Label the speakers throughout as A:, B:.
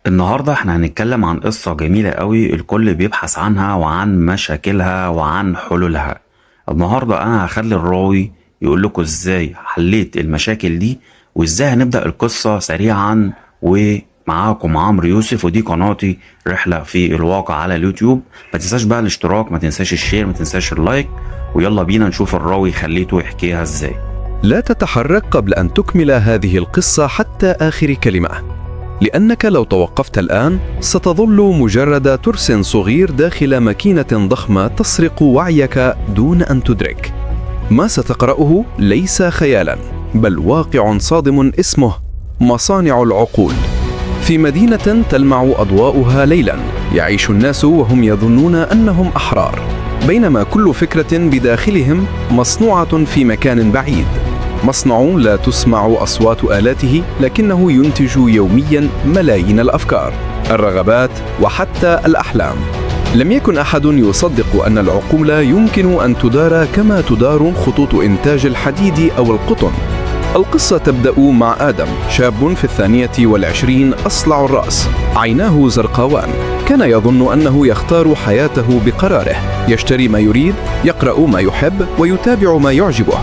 A: النهاردة احنا هنتكلم عن قصة جميلة قوي الكل بيبحث عنها وعن مشاكلها وعن حلولها. النهاردة انا هخلي الراوي يقول لكم ازاي حليت المشاكل دي وازاي هنبدأ القصة سريعا. ومعاكم عمرو يوسف ودي قناتي رحلة في الواقع على اليوتيوب. ما تنساش بقى الاشتراك، ما تنساش الشير، ما تنساش اللايك، ويلا بينا نشوف الراوي خليته يحكيها ازاي.
B: لا تتحرك قبل أن تكمل هذه القصة حتى آخر كلمة، لأنك لو توقفت الآن ستظل مجرد ترس صغير داخل ماكينة ضخمة تسرق وعيك دون أن تدرك. ما ستقرأه ليس خيالاً، بل واقع صادم اسمه مصانع العقول. في مدينة تلمع أضواؤها ليلاً يعيش الناس وهم يظنون أنهم أحرار، بينما كل فكرة بداخلهم مصنوعة في مكان بعيد. مصنع لا تسمع أصوات آلاته، لكنه ينتج يومياً ملايين الأفكار، الرغبات وحتى الأحلام. لم يكن أحد يصدق أن العقول يمكن أن تدار كما تدار خطوط إنتاج الحديد أو القطن. القصة تبدأ مع آدم، شاب في 22 أصلع الرأس، عيناه زرقاوان. كان يظن أنه يختار حياته بقراره، يشتري ما يريد، يقرأ ما يحب، ويتابع ما يعجبه.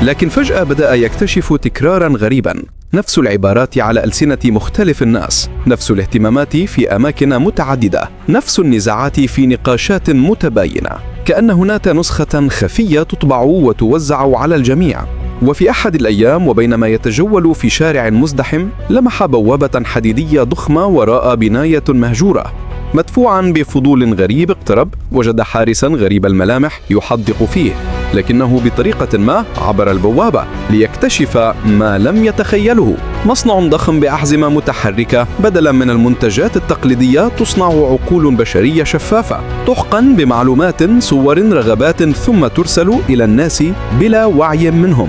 B: لكن فجأة بدأ يكتشف تكراراً غريباً، نفس العبارات على ألسنة مختلف الناس، نفس الاهتمامات في أماكن متعددة، نفس النزاعات في نقاشات متباينة، كأن هناك نسخة خفية تطبع وتوزع على الجميع. وفي أحد الأيام وبينما يتجول في شارع مزدحم، لمح بوابة حديدية ضخمة وراء بناية مهجورة. مدفوعاً بفضول غريب اقترب، وجد حارساً غريب الملامح يحدق فيه، لكنه بطريقة ما عبر البوابة ليكتشف ما لم يتخيله: مصنع ضخم بأحزمة متحركة. بدلاً من المنتجات التقليدية تصنع عقول بشرية شفافة، تحقن بمعلومات، صور، رغبات، ثم ترسل إلى الناس بلا وعي منهم.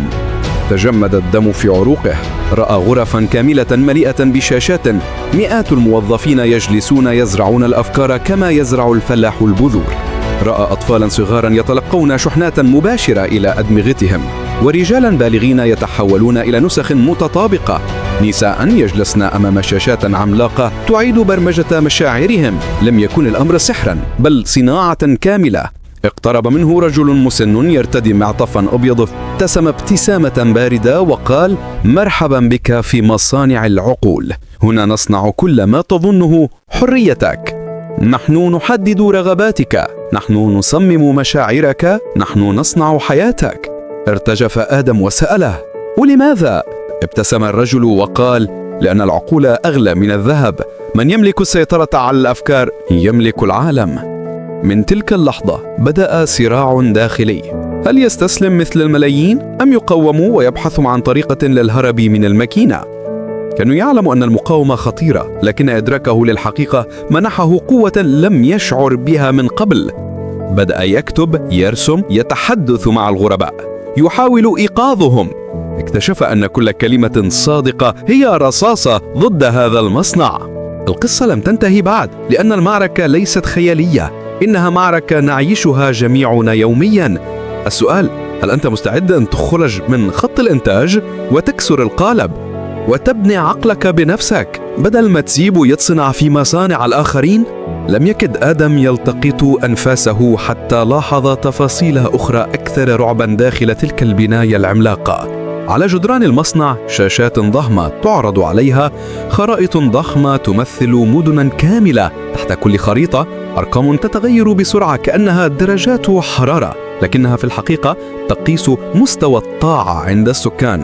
B: تجمد الدم في عروقه. رأى غرفاً كاملة مليئة بشاشات، مئات الموظفين يجلسون يزرعون الأفكار كما يزرع الفلاح البذور. رأى أطفالاً صغاراً يتلقون شحنات مباشرة إلى أدمغتهم، ورجالاً بالغين يتحولون إلى نسخ متطابقة، نساء يجلسن أمام شاشات عملاقة تعيد برمجة مشاعرهم. لم يكن الأمر سحراً، بل صناعة كاملة. اقترب منه رجل مسن يرتدي معطفاً أبيض، ابتسم ابتسامة باردة وقال: مرحباً بك في مصانع العقول. هنا نصنع كل ما تظنه حريتك. نحن نحدد رغباتك، نحن نصمم مشاعرك، نحن نصنع حياتك. ارتجف آدم وسأله: ولماذا؟ ابتسم الرجل وقال: لأن العقول أغلى من الذهب. من يملك السيطرة على الأفكار يملك العالم. من تلك اللحظة بدأ صراع داخلي: هل يستسلم مثل الملايين أم يقاوم ويبحث عن طريقة للهرب من الماكينة؟ كان يعلم أن المقاومة خطيرة، لكن إدراكه للحقيقة منحه قوة لم يشعر بها من قبل. بدأ يكتب، يرسم، يتحدث مع الغرباء، يحاول إيقاظهم. اكتشف أن كل كلمة صادقة هي رصاصة ضد هذا المصنع. القصة لم تنتهي بعد، لأن المعركة ليست خيالية، إنها معركة نعيشها جميعنا يوميا. السؤال: هل أنت مستعد أن تخرج من خط الإنتاج وتكسر القالب وتبني عقلك بنفسك بدل ما تسيب يتصنع في مصانع الآخرين؟ لم يكد آدم يلتقط أنفاسه حتى لاحظ تفاصيل أخرى أكثر رعبا داخل تلك البناية العملاقة. على جدران المصنع شاشات ضخمة تعرض عليها خرائط ضخمة تمثل مدنا كاملة. تحت كل خريطة أرقام تتغير بسرعة كأنها درجات حرارة، لكنها في الحقيقة تقيس مستوى الطاعة عند السكان.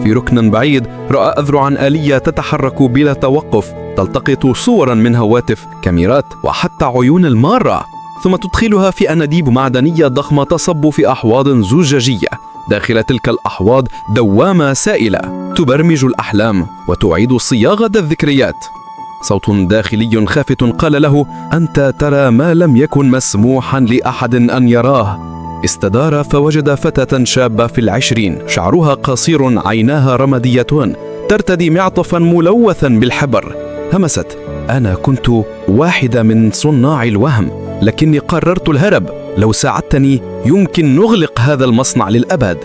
B: في ركن بعيد رأى أذرعا آلية تتحرك بلا توقف، تلتقط صورا من هواتف، كاميرات، وحتى عيون المارة، ثم تدخلها في أنابيب معدنية ضخمة تصب في أحواض زجاجية. داخل تلك الأحواض دوامة سائلة تبرمج الأحلام وتعيد صياغة الذكريات. صوت داخلي خافت قال له: أنت ترى ما لم يكن مسموحا لأحد أن يراه. استدار فوجد فتاة شابة في 20، شعرها قصير، عيناها رماديتان، ترتدي معطفا ملوثا بالحبر. همست: أنا كنت واحدة من صناع الوهم، لكني قررت الهرب. لو ساعدتني يمكن نغلق هذا المصنع للأبد.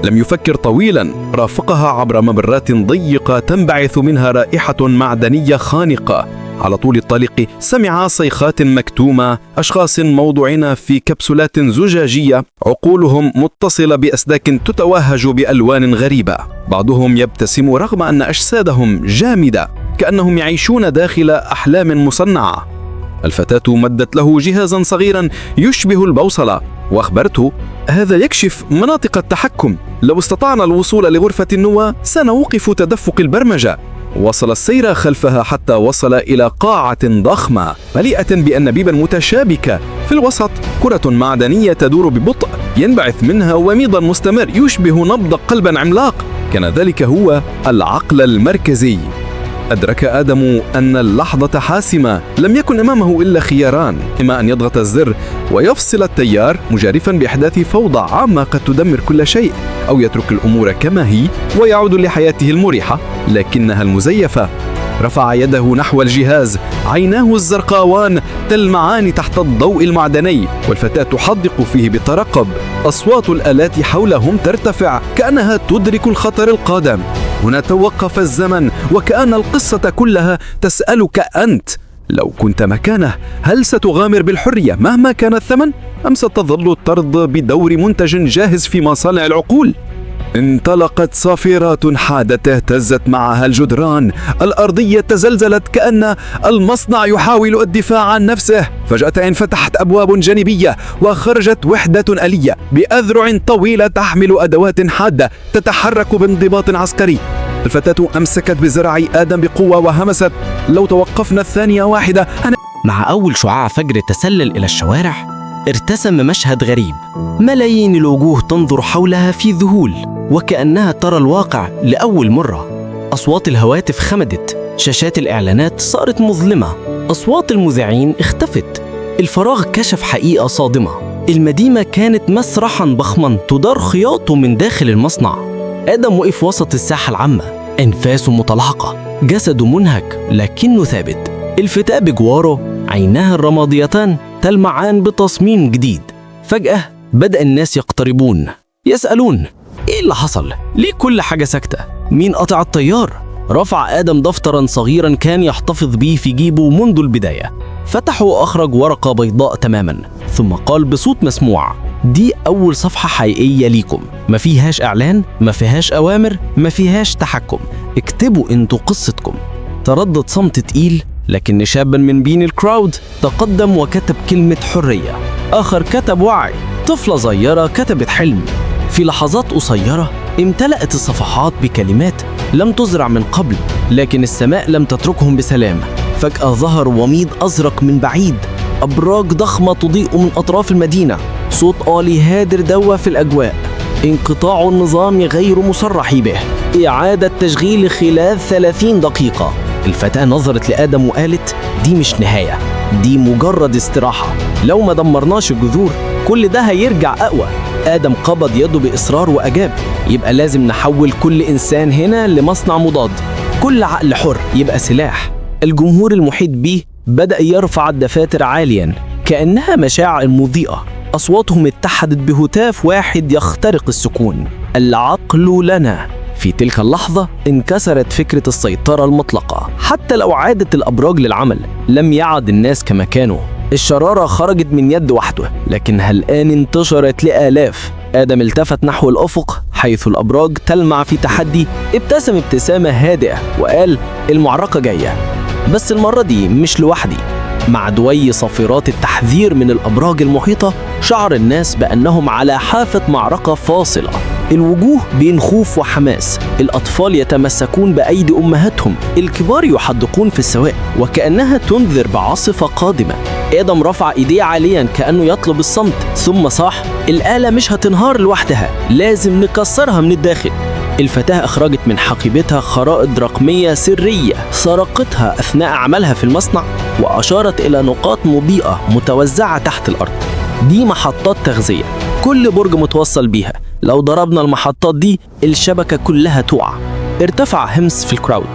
B: لم يفكر طويلا، رافقها عبر ممرات ضيقة تنبعث منها رائحة معدنية خانقة. على طول الطريق سمع صيخات مكتومة، أشخاص موضوعين في كبسولات زجاجية، عقولهم متصلة بأسلاك تتوهج بألوان غريبة. بعضهم يبتسم رغم أن أجسادهم جامدة، كأنهم يعيشون داخل أحلام مصنعة. الفتاة مدت له جهازا صغيرا يشبه البوصلة وأخبرته: هذا يكشف مناطق التحكم، لو استطعنا الوصول لغرفة النوى سنوقف تدفق البرمجة. وصل السير خلفها حتى وصل إلى قاعة ضخمة مليئة بأنابيب متشابكة، في الوسط كرة معدنية تدور ببطء، ينبعث منها وميض مستمر يشبه نبض قلب عملاق. كان ذلك هو العقل المركزي. أدرك آدم أن اللحظة حاسمة، لم يكن أمامه إلا خياران: إما أن يضغط الزر ويفصل التيار مجارفا بإحداث فوضى عامة قد تدمر كل شيء، أو يترك الأمور كما هي ويعود لحياته المريحة لكنها المزيفة. رفع يده نحو الجهاز، عيناه الزرقاوان تلمعان تحت الضوء المعدني، والفتاة تحدق فيه بترقب. أصوات الآلات حولهم ترتفع كأنها تدرك الخطر القادم. هنا توقف الزمن، وكأن القصة كلها تسألك أنت: لو كنت مكانه هل ستغامر بالحرية مهما كان الثمن؟ أم ستظل ترضى بدور منتج جاهز في مصانع العقول؟ انطلقت صافرات حادة اهتزت معها الجدران، الأرضية تزلزلت كأن المصنع يحاول الدفاع عن نفسه. فجأة انفتحت أبواب جانبية وخرجت وحدة آلية بأذرع طويلة تحمل أدوات حادة تتحرك بانضباط عسكري. الفتاة أمسكت بذراع آدم بقوة وهمست: لو توقفنا الثانية واحدة
C: مع أول شعاع فجر تسلل إلى الشوارع، ارتسم مشهد غريب. ملايين الوجوه تنظر حولها في ذهول، وكأنها ترى الواقع لأول مرة. أصوات الهواتف خمدت، شاشات الإعلانات صارت مظلمة، أصوات المذيعين اختفت. الفراغ كشف حقيقة صادمة: المدينة كانت مسرحاً ضخماً تدار خياطه من داخل المصنع. آدم وقف وسط الساحة العامة، أنفاسه متلاحقة، جسده منهك لكنه ثابت. الفتاة بجواره عيناها الرماديتان تلمعان بتصميم جديد. فجأة بدأ الناس يقتربون، يسألون: إيه اللي حصل؟ ليه كل حاجة ساكتة؟ مين قطع التيار؟ رفع آدم دفتراً صغيراً كان يحتفظ به في جيبه منذ البداية، فتحه وأخرج ورقة بيضاء تماماً، ثم قال بصوت مسموع: دي أول صفحة حقيقية ليكم، ما فيهاش إعلان، ما فيهاش أوامر، ما فيهاش تحكم، اكتبوا انتوا قصتكم. تردد صمت تقيل، لكن شاباً من بين الكراود تقدم وكتب كلمة حرية. آخر كتب وعي، طفلة صغيرة كتبت حلم. في لحظات قصيرة امتلأت الصفحات بكلمات لم تزرع من قبل، لكن السماء لم تتركهم بسلام. فجأة ظهر وميض أزرق من بعيد، أبراج ضخمة تضيء من أطراف المدينة، صوت آلي هادر دوى في الأجواء. انقطاع النظام غير مصرح به، إعادة تشغيل خلال 30 دقيقة. الفتاة نظرت لآدم وقالت: دي مش نهاية، دي مجرد استراحة. لو ما دمرناش الجذور كل ده هيرجع أقوى. آدم قبض يده بإصرار وأجاب: يبقى لازم نحول كل إنسان هنا لمصنع مضاد، كل عقل حر يبقى سلاح. الجمهور المحيط به بدأ يرفع الدفاتر عالياً كأنها مشاعر مضيئة، أصواتهم اتحدت بهتاف واحد يخترق السكون: العقل لنا. في تلك اللحظة انكسرت فكرة السيطرة المطلقة. حتى لو عادت الأبراج للعمل لم يعد الناس كما كانوا. الشرارة خرجت من يد وحده، لكنها الآن انتشرت لآلاف. آدم التفت نحو الأفق حيث الأبراج تلمع في تحدي، ابتسم ابتسامة هادئة وقال: المعركة جاية، بس المرة دي مش لوحدي. مع دوي صافرات التحذير من الأبراج المحيطة شعر الناس بأنهم على حافة معركة فاصلة. الوجوه بين خوف وحماس، الأطفال يتمسكون بأيدي أمهاتهم، الكبار يحدقون في السواق وكأنها تنذر بعاصفة قادمة. آدم رفع إيديه عاليا كأنه يطلب الصمت، ثم صاح: الآلة مش هتنهار لوحدها، لازم نكسرها من الداخل. الفتاة أخرجت من حقيبتها خرائط رقمية سرية سرقتها أثناء عملها في المصنع، وأشارت إلى نقاط مضيئة متوزعة تحت الأرض. دي محطات تغذية، كل برج متوصل بيها. لو ضربنا المحطات دي الشبكة كلها تقع. ارتفع همس في الكراود: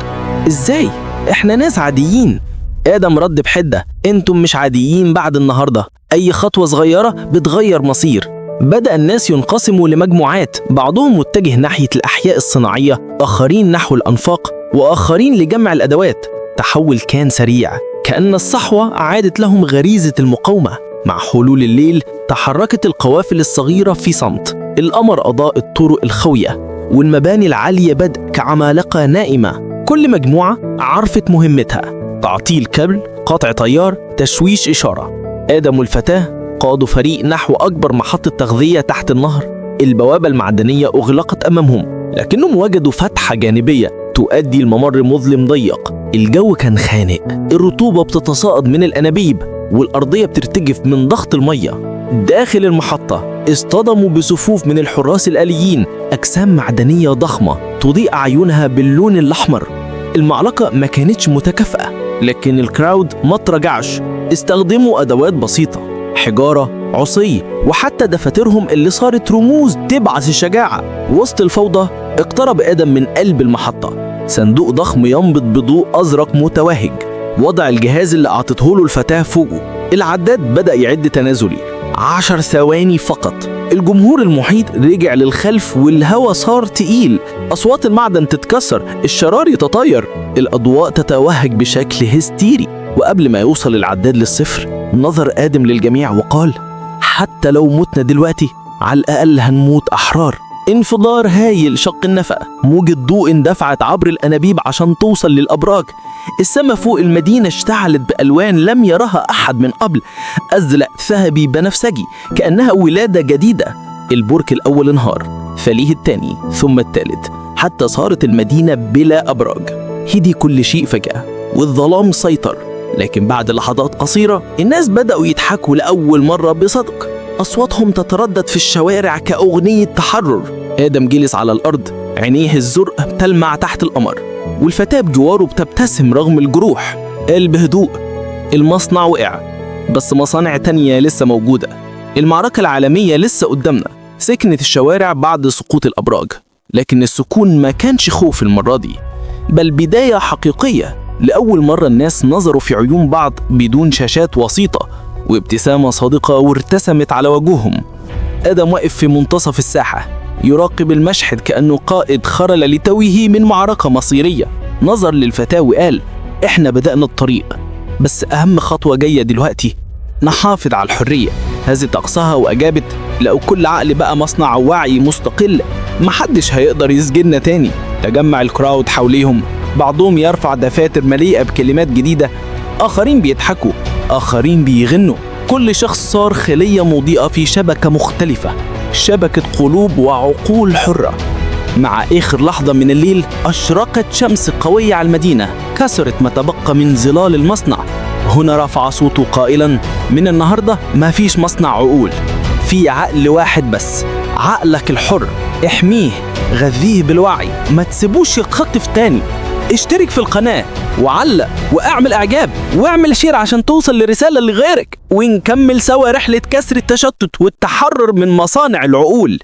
C: إزاي؟ إحنا ناس عاديين. آدم رد بحدة: انتم مش عاديين بعد النهاردة، أي خطوة صغيرة بتغير مصير. بدأ الناس ينقسموا لمجموعات، بعضهم متجه ناحية الأحياء الصناعية، آخرين نحو الأنفاق، وآخرين لجمع الأدوات. تحول كان سريع، كأن الصحوة عادت لهم غريزة المقاومة. مع حلول الليل تحركت القوافل الصغيرة في صمت، القمر أضاء الطرق الخوية، والمباني العالية بدأ كعمالقة نائمة. كل مجموعة عرفت مهمتها: تعطيل كابل، قطع تيار، تشويش إشارة. آدم والفتاة قادوا فريق نحو أكبر محطة تغذية تحت النهر. البوابة المعدنية أغلقت أمامهم، لكنهم وجدوا فتحة جانبية تؤدي لممر مظلم ضيق. الجو كان خانق، الرطوبة بتتصاعد من الأنابيب، والأرضية بترتجف من ضغط المية. داخل المحطة اصطدموا بصفوف من الحراس الآليين، أجسام معدنية ضخمة تضيء أعينها باللون الأحمر. المعركة ما كانتش متكافئة، لكن الكراود ما تراجعش. استخدموا أدوات بسيطة، حجارة، عصي، وحتى دفاترهم اللي صارت رموز تبعث الشجاعة. وسط الفوضى اقترب آدم من قلب المحطة، صندوق ضخم ينبض بضوء أزرق متوهج. وضع الجهاز اللي أعطته له الفتاة فوقه. العداد بدأ يعد تنازلي، 10 ثواني فقط. الجمهور المحيط رجع للخلف والهواء صار تقيل. أصوات المعدن تتكسر، الشرار يتطاير، الأضواء تتوهج بشكل هستيري. وقبل ما يوصل العداد للصفر نظر آدم للجميع وقال: حتى لو متنا دلوقتي على الأقل هنموت أحرار. انفجار هايل شق النفق، موجة ضوء اندفعت عبر الأنابيب عشان توصل للأبراج. السماء فوق المدينة اشتعلت بألوان لم يرها أحد من قبل، أزرق، ذهبي، بنفسجي، كأنها ولادة جديدة. البرج الأول انهار، فليه الثاني، ثم الثالث، حتى صارت المدينة بلا أبراج. هدي كل شيء فجأة، والظلام سيطر. لكن بعد لحظات قصيرة الناس بدأوا يضحكوا لأول مرة بصدق. أصواتهم تتردد في الشوارع كأغنية تحرر. آدم جلس على الأرض، عينيه الزرق بتلمع تحت القمر، والفتاة بجواره بتبتسم رغم الجروح. قال بهدوء: المصنع وقع، بس مصانع تانية لسه موجودة. المعركة العالمية لسه قدامنا. سكنت الشوارع بعد سقوط الأبراج، لكن السكون ما كانش خوف المرة دي، بل بداية حقيقية. لأول مرة الناس نظروا في عيون بعض بدون شاشات وسيطة، وابتسامة صادقة وارتسمت على وجوههم. آدم واقف في منتصف الساحة يراقب المشهد كأنه قائد خرل لتويه من معركة مصيرية. نظر للفتاة وقال: إحنا بدأنا الطريق، بس أهم خطوة جاية دلوقتي، نحافظ على الحرية. هزت أقصاها وأجابت: لو كل عقل بقى مصنع وعي مستقل محدش هيقدر يسجننا تاني. تجمع الكراود حوليهم، بعضهم يرفع دفاتر مليئة بكلمات جديدة، آخرين بيضحكوا، آخرين بيغنوا. كل شخص صار خلية مضيئة في شبكة مختلفة، شبكة قلوب وعقول حرة. مع آخر لحظة من الليل أشرقت شمس قوية على المدينة، كسرت ما تبقى من ظلال المصنع. هنا رفع صوته قائلا: من النهاردة ما فيش مصنع عقول، في عقل واحد بس، عقلك الحر. احميه، غذيه بالوعي، ما تسيبوش يخطف تاني. اشترك في القناة وعلق واعمل اعجاب واعمل شير عشان توصل لرسالة لغيرك، ونكمل سوا رحلة كسر التشتت والتحرر من مصانع العقول.